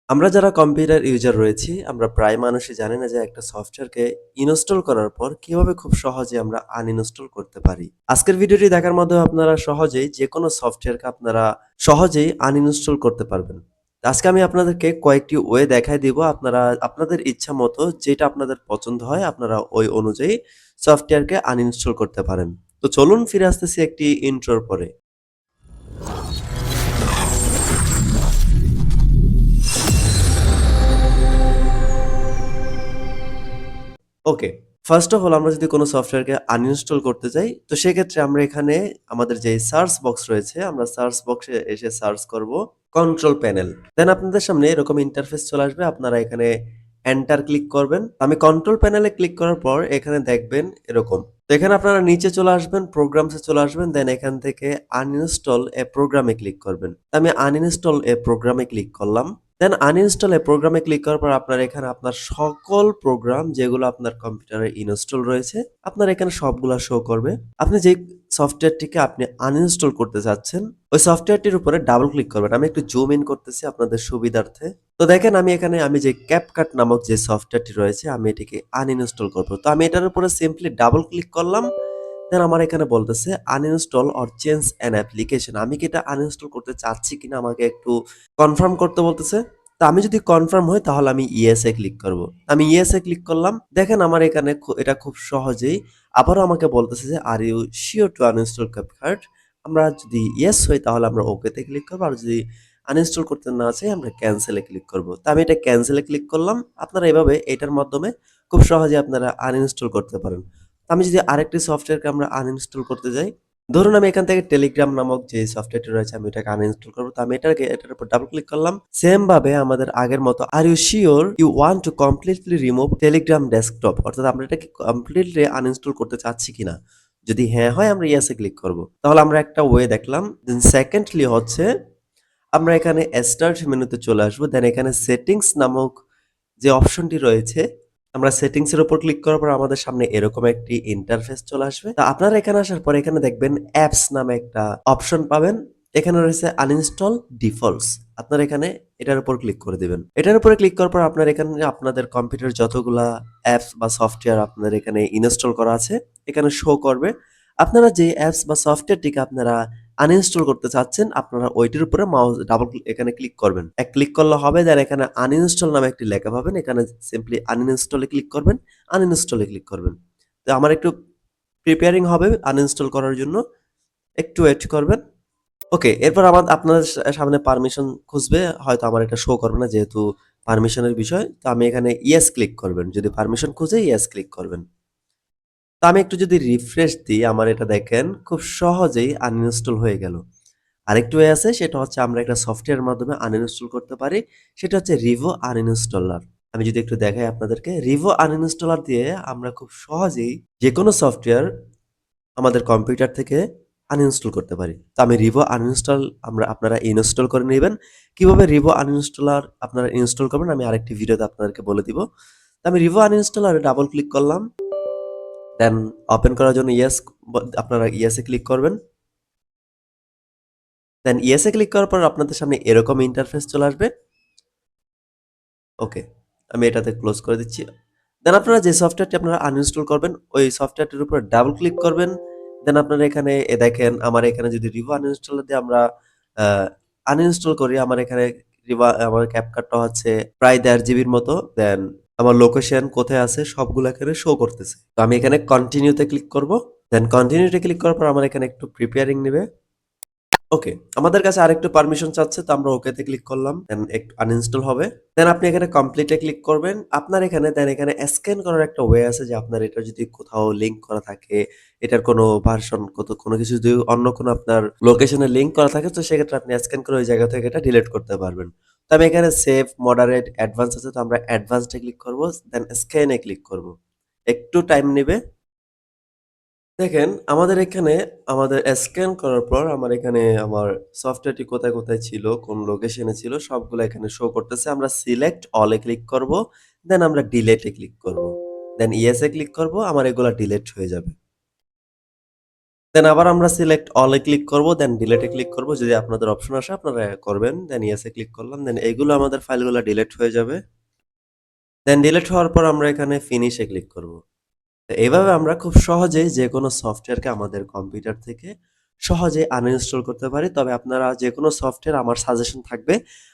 আমরা যারা computer user রয়েছি, আমরা প্রায় মানুষই জানি না যে একটা সফটওয়্যারকে ইনস্টল করার পর কিভাবে খুব সহজে আমরা আনইনস্টল করতে পারি। আজকের ভিডিওটি দেখার মাধ্যমে আপনারা সহজেই যেকোনো সফটওয়্যারকে আপনারা সহজেই আনইনস্টল করতে পারবেন। আজকে আমি আপনাদেরকে কয়েকটি ওয়ে দেখায় দিব। আপনারা আপনাদের ইচ্ছা মতো যেটা আপনাদের পছন্দ হয় আপনারা ওই অনুযায়ী সফটওয়্যারকে আনইনস্টল করতে পারেন। তো চলুন ফিরে আসতেছি একটি ইন্ট্রোর পরে। ওকে। ফার্স্ট অফ অল আমরা যদি কোনো সফটওয়্যারকে আনইনস্টল করতে যাই, তো সেক্ষেত্রে আমরা এখানে আমাদের যে সার্চ বক্স রয়েছে, আমরা সার্চ বক্সে এসে সার্চ করব কন্ট্রোল প্যানেল। দেন আপনাদের সামনে এরকম ইন্টারফেস চলে আসবে। আপনারা এখানে এন্টার ক্লিক করবেন। আমি কন্ট্রোল প্যানেলে ক্লিক করার পর এখানে দেখবেন এরকম। তো এখানে আপনারা নিচে চলে আসবেন, প্রোগ্রামসে চলে আসবেন। দেন এখান থেকে আনইনস্টল এ প্রোগ্রামে ক্লিক করবেন। তো আমি আনইনস্টল এ প্রোগ্রামে ক্লিক করলাম। দেন আনইনস্টল এ প্রোগ্রামে ক্লিক করার পর আপনার এখানে আপনার সকল প্রোগ্রাম যেগুলো আপনার কম্পিউটারে ইনস্টল রয়েছে, আপনার এখানে সবগুলা শো করবে। আপনি যে সফটওয়্যারটিকে আপনি আনইনস্টল করতে চাচ্ছেন, ওই সফটওয়্যারটির উপরে ডাবল ক্লিক করবেন। আমি একটু জুম ইন করতেছি আপনাদের সুবিধার্থে। তো দেখেন আমি যে ক্যাপকাট নামক যে সফটওয়্যারটি রয়েছে, আমি এটিকে আনইনস্টল করব। তো আমি এটার উপরে সিম্পলি ডাবল ক্লিক করলাম। দেন আমার এখানে বলতেছে uninstall or change an application. আমি কি এটা আনইনস্টল করতে চাচ্ছি কিনা আমাকে একটু কনফার্ম করতে বলতেছে। তো আমি যদি কনফার্ম হই তাহলে আমি ইয়েস এ ক্লিক করব। আমি ইয়েস এ ক্লিক করলাম। দেখেন আমার এখানে এটা খুব সহজেই আবারও আমাকে বলতেছে যে are you sure to uninstall CapCut. আমরা যদি ইয়েস হই তাহলে আমরা ওকে তে ক্লিক করব। আর যদি আনইনস্টল করতে না চাই আমরা ক্যানসেল এ ক্লিক করব। তো আমি এটা ক্যানসেল এ ক্লিক করলাম। আপনারা এভাবে এটার মাধ্যমে খুব সহজে আপনারা আনইনস্টল করতে পারেন। আমি যদি আরেকটি সফটওয়্যারকে আমরা আনইনস্টল করতে যাই, ধরুন আমি এখান থেকে টেলিগ্রাম নামক যে সফটওয়্যারটি রয়েছে আমি এটাকে আনইনস্টল করব। তো আমি এটার উপর ডাবল ক্লিক করলাম। সেম ভাবে আমাদের আগের মতো are you sure you want to completely remove Telegram Desktop, অর্থাৎ আমরা এটাকে কমপ্লিটলি আনইনস্টল করতে চাচ্ছি কিনা। যদি হ্যাঁ হয় আমরা ইয়েস এ ক্লিক করব। তাহলে আমরা একটা ওয়ে দেখলাম। দেন সেকেন্ডলি হচ্ছে আমরা এখানে স্টার্ট মেনুতে চলে আসবো। দেন এখানে সেটিংস নামক যে অপশনটি রয়েছে, আমরা সেটিংস এর উপর ক্লিক করার পর আমাদের সামনে এরকম একটি ইন্টারফেস চলে আসবে। তো আপনারা এখানে আসার পর এখানে দেখবেন অ্যাপস নামে একটা অপশন পাবেন। এখানে রয়েছে আনইনস্টল ডিফল্টস। আপনারা এখানে এটার উপর ক্লিক করে দিবেন। এটার উপরে ক্লিক করার পর আপনার এখানে আপনাদের কম্পিউটার যতগুলা অ্যাপস বা সফটওয়্যার আপনাদের এখানে ইনস্টল করা আছে এখানে শো করবে। আপনারা যে অ্যাপস বা সফটওয়্যারটিকে আপনারা আনইনস্টল করতে চাচ্ছেন, আপনারা ওইটির উপরে মাউস ডাবল এখানে ক্লিক করবেন। এক ক্লিক করলে হবে। দেন এখানে আনইনস্টল নামে একটি লেখা পাবেন। এখানে সিম্পলি আনইনস্টল এ ক্লিক করবেন, আনইনস্টল এ ক্লিক করবেন। তো আমার একটু প্রিপেয়ারিং হবে আনইনস্টল করার জন্য। একটু ওয়েট করবেন। ওকে, এরপর আপনাদের সামনে পারমিশন খুঁজবে। হয়তো আমার এটা শো করবে না যেহেতু পারমিশনের বিষয়। তো আমি এখানে ইয়েস ক্লিক করবেন। যদি পারমিশন খুঁজে ইয়েস ক্লিক করবেন। তো আমি একটু যদি রিফ্রেশ দিই, আমার এটা দেখেন খুব সহজেই আনইনস্টল হয়ে গেল। আরেকটু ওয়ে আছে, সেটা হচ্ছে আমরা একটা সফটওয়্যারের মাধ্যমে আনইনস্টল করতে পারি। সেটা হচ্ছে রিভো আনইনস্টলার। আমি যদি একটু দেখাই আপনাদেরকে, রিভো আনইনস্টলার দিয়ে আমরা খুব সহজেই যেকোনো সফটওয়্যার আমাদের কম্পিউটার থেকে আনইনস্টল করতে পারি। তো আমি রিভো আনইনস্টল আপনারা ইনস্টল করে নিবেন। কিভাবে রিভো আনইনস্টলার আপনারা ইনস্টল করবেন আমি আরেকটি ভিডিওতে আপনাদেরকে বলে দিব। তো আমি রিভো আনইনস্টলারে ডাবল ক্লিক করলাম। দেন ওপেন করার জন্য আপনারা ইয়েস এ ক্লিক করবেন। দেন ইয়েস এ ক্লিক করার পর আপনাদের সামনে এরকম ইন্টারফেস চলে আসবে। ওকে, আমি এটাতে ক্লোজ করে দিচ্ছি। দেন আপনারা যে সফটওয়্যারটি আপনারা আনইনস্টল করবেন ওই সফটওয়্যারটির উপর ডাবল ক্লিক করবেন। দেন আপনারা এখানে দেখেন আমার এখানে যদি রিভো আনইনস্টল দিয়ে আমরা আনইনস্টল করি, আমার এখানে আমার ক্যাপকাটটা হচ্ছে প্রায় ১.৫ জিবির মতো। দেন আমার লোকেশন কোথায় আছে সবগুলো এখানে শো করতেছে। তো আমি এখানে কন্টিনিউতে ক্লিক করব। দেন কন্টিনিউতে ক্লিক করার পর আমার এখানে একটু প্রিপেয়ারিং নেবে। ওকে, আমাদের কাছে আরেকটু পারমিশন চাচ্ছে, তো আমরা ওকে তে ক্লিক করলাম। দেন একটু আনইনস্টল হবে। দেন আপনি এখানে কমপ্লিট এ ক্লিক করবেন। আপনার এখানে এখানে স্ক্যান করার একটা ওয়ে আছে যে আপনার এটা যদি কোথাও লিংক করা থাকে, এটার কোনো ভার্সন কোনো কিছু যদি অন্য কোনো আপনার লোকেশনে লিংক করা থাকে, তো সেক্ষেত্রে আপনি স্ক্যান করে ওই জায়গা থেকে এটা ডিলিট করতে পারবেন। তো আমি এখানে সেভ, মডারেট, অ্যাডভান্স আছে, তো আমরা অ্যাডভান্সড এ ক্লিক করব। দেন স্ক্যান এ ক্লিক করব। একটু টাইম নেবে। দেখেন আমাদের এখানে আমাদের স্ক্যান করার পর আমার এখানে আমার সফটওয়্যারটি কোথায় কোথায় ছিল, কোন লোকেশনে ছিল সবগুলো এখানে শো করতেছে। আমরা সিলেক্ট অল এ ক্লিক করব। দেন আমরা ডিলিট এ ক্লিক করব। দেন ইয়েস এ ক্লিক করব। আমার এগুলা ডিলিট হয়ে যাবে। দেন আবার আমরা সিলেক্ট অল এ ক্লিক করব, দেন ডিলিট এ ক্লিক করব। যদি আপনাদের অপশন আসে আপনারা করবেন। দেন ইয়েস এ ক্লিক করলাম। দেন এগুলো আমাদের ফাইলগুলো ডিলিট হয়ে যাবে। দেন ডিলিট হওয়ার পর আমরা এখানে ফিনিশ এ ক্লিক করব। তো এভাবে আমরা খুব সহজেই যেকোনো সফটওয়্যারকে আমাদের কম্পিউটার থেকে সহজেই আনইনস্টল করতে পারি। তবে আপনারা যেকোনো সফটওয়্যার আমার সাজেশন থাকবে,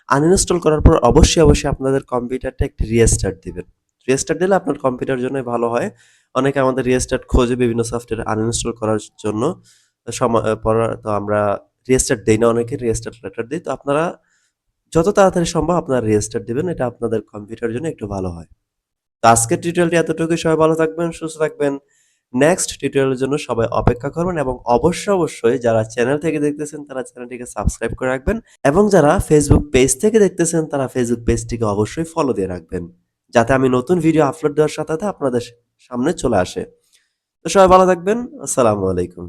আনইনস্টল করার পর অবশ্যই আপনাদের কম্পিউটারটা একটি রিস্টার্ট দিবেন। রিস্টার্ট দিলে আপনার কম্পিউটারের জন্যই ভালো হয়। অনেকে আমাদের রিস্টার্ট খোঁজে বিভিন্ন সফটওয়্যার আনইনস্টল করার জন্য। তো তো আমরা রিস্টার্ট দেই না, অনেকে রিস্টার্ট লেটার দেই। তো আপনারা যত তাড়াতাড়ি সম্ভব আপনারা রিস্টার্ট দিবেন। এটা আপনাদের কম্পিউটারের জন্য একটু ভালো হয়। তো আজকের টিউটোরিয়ালটি এতটুকুই। সবাই ভালো থাকবেন, সুস্থ থাকবেন। নেক্সট টিউটোরিয়ালের জন্য সবাই অপেক্ষা করবেন এবং অবশ্যই যারা চ্যানেল থেকে দেখতেছেন তারা চ্যানেলটিকে সাবস্ক্রাইব করে রাখবেন এবং যারা ফেসবুক পেজ থেকে দেখতেছেন তারা ফেসবুক পেজটিকে অবশ্যই ফলো দিয়ে রাখবেন। যাতে আমি নতুন ভিডিও আপলোড দেওয়ার সাথে আপনাদের সামনে চলে আসে। তো সবাই ভালো থাকবেন। আসসালামু আলাইকুম।